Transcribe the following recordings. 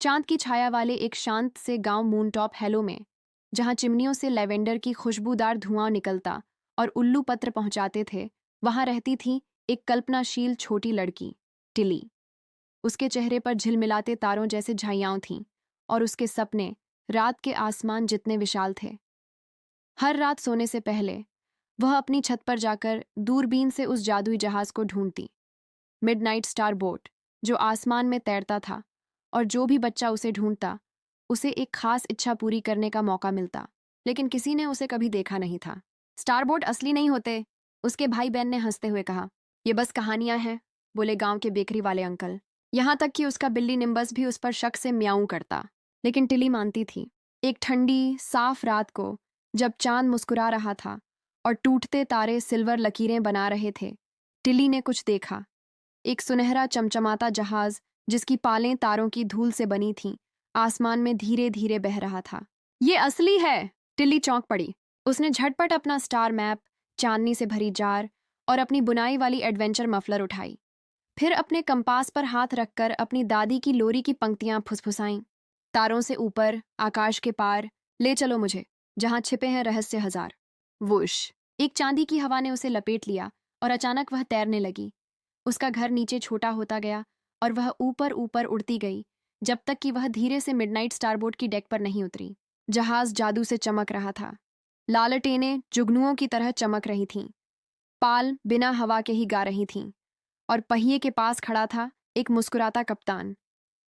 चांद की छाया वाले एक शांत से गांव मूनटॉप हेलो में, जहां चिमनियों से लेवेंडर की खुशबूदार धुआं निकलता और उल्लू पत्र पहुंचाते थे, वहां रहती थी एक कल्पनाशील छोटी लड़की, टिली। उसके चेहरे पर झिलमिलाते तारों जैसे झाइयाँ थीं और उसके सपने रात के आसमान जितने विशाल थे। हर रात सोने से पहले वह अपनी छत पर जाकर दूरबीन से उस जादुई जहाज को ढूंढती, मिडनाइट स्टार बोट, जो आसमान में तैरता था, और जो भी बच्चा उसे ढूंढता उसे एक खास इच्छा पूरी करने का मौका मिलता। लेकिन किसी ने उसे कभी देखा नहीं था। स्टार बोट असली नहीं होते, उसके भाई बहन ने हंसते हुए कहा। ये बस कहानियां हैं, बोले गांव के बेकरी वाले अंकल। यहां तक कि उसका बिल्ली निम्बस भी उस पर शक से म्याऊं करता। लेकिन टिली मानती थी। एक ठंडी साफ रात को, जब चांद मुस्कुरा रहा था और टूटते तारे सिल्वर लकीरें बना रहे थे, टिली ने कुछ देखा। एक सुनहरा चमचमाता जहाज, जिसकी पालें तारों की धूल से बनी थीं, आसमान में धीरे धीरे बह रहा था। ये असली है! टिल्ली चौंक पड़ी। उसने झटपट अपना स्टार मैप, चांदनी से भरी जार और अपनी बुनाई वाली एडवेंचर मफलर उठाई। फिर अपने कंपास पर हाथ रखकर अपनी दादी की लोरी की पंक्तियां फुसफुसाईं। तारों से ऊपर, आकाश के पार, ले चलो मुझे, जहां छिपे हैं रहस्य हजार। वुश! एक चांदी की हवा ने उसे लपेट लिया और अचानक वह तैरने लगी। उसका घर नीचे छोटा होता गया और वह ऊपर ऊपर उड़ती गई, जब तक कि वह धीरे से मिडनाइट स्टारबोट की डेक पर नहीं उतरी। जहाज जादू से चमक रहा था। लालटेनें जुगनुओं की तरह चमक रही थीं। पाल बिना हवा के ही गा रही थीं। और पहिए के पास खड़ा था एक मुस्कुराता कप्तान,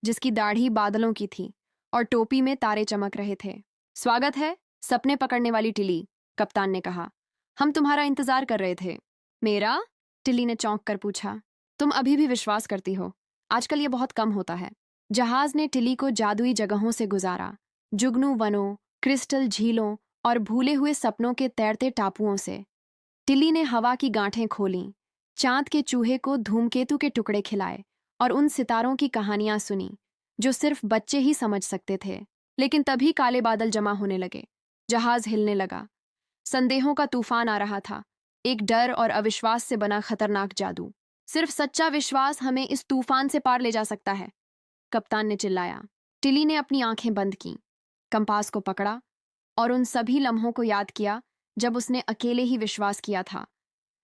जिसकी दाढ़ी बादलों की थी और टोपी में तारे चमक रहे थे। स्वागत है, सपने पकड़ने वाली टिली, कप्तान ने कहा। हम तुम्हारा इंतजार कर रहे थे। मेरा? टिली ने चौंक कर पूछा। तुम अभी भी विश्वास करती हो? आजकल ये बहुत कम होता है। जहाज ने टिली को जादुई जगहों से गुजारा, जुगनू वनों, क्रिस्टल झीलों और भूले हुए सपनों के तैरते टापुओं से। टिली ने हवा की गांठें खोलीं, चांद के चूहे को धूमकेतु के टुकड़े खिलाए और उन सितारों की कहानियां सुनी जो सिर्फ बच्चे ही समझ सकते थे। लेकिन तभी काले बादल जमा होने लगे। जहाज हिलने लगा। संदेहों का तूफान आ रहा था, एक डर और अविश्वास से बना खतरनाक जादू। सिर्फ सच्चा विश्वास हमें इस तूफान से पार ले जा सकता है, कप्तान ने चिल्लाया। टिली ने अपनी आंखें बंद कीं, कंपास को पकड़ा और उन सभी लम्हों को याद किया जब उसने अकेले ही विश्वास किया था,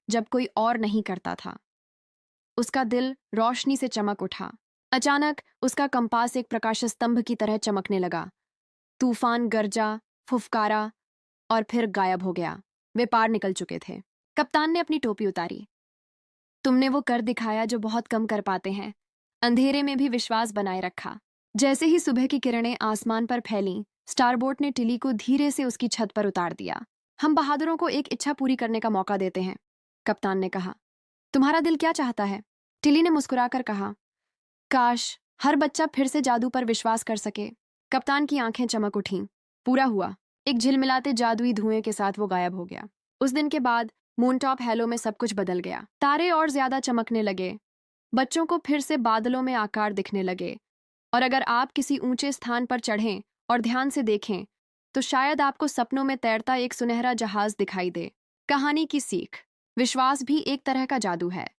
जब कोई और नहीं करता था। उसका दिल रोशनी से चमक उठा। अचानक उसका कंपास एक प्रकाश स्तंभ की तरह चमकने लगा। तूफान गरजा, फुफकारा और फिर गायब हो गया। वे पार निकल चुके थे। कप्तान ने अपनी टोपी उतारी। तुमने वो कर दिखाया जो बहुत कम कर पाते हैं, अंधेरे में भी विश्वास बनाए रखा। जैसे ही सुबह की किरणें आसमान पर फैलीं, स्टारबोट ने टिली को धीरे से उसकी छत पर उतार दिया। हम बहादुरों को एक इच्छा पूरी करने का मौका देते हैं, कप्तान ने कहा। तुम्हारा दिल क्या चाहता है? टिली ने मुस्कुराकर कहा। काश हर बच्चा फिर से जादू पर विश्वास कर सके। कप्तान की आंखें चमक उठीं। पूरा हुआ। एक झिलमिलाते जादुई धुएं के साथ वो गायब हो गया। उस दिन के बाद मूनटॉप हेलो में सब कुछ बदल गया। तारे और ज्यादा चमकने लगे। बच्चों को फिर से बादलों में आकार दिखने लगे। और अगर आप किसी ऊंचे स्थान पर चढ़ें और ध्यान से देखें, तो शायद आपको सपनों में तैरता एक सुनहरा जहाज दिखाई दे। कहानी की सीख: विश्वास भी एक तरह का जादू है।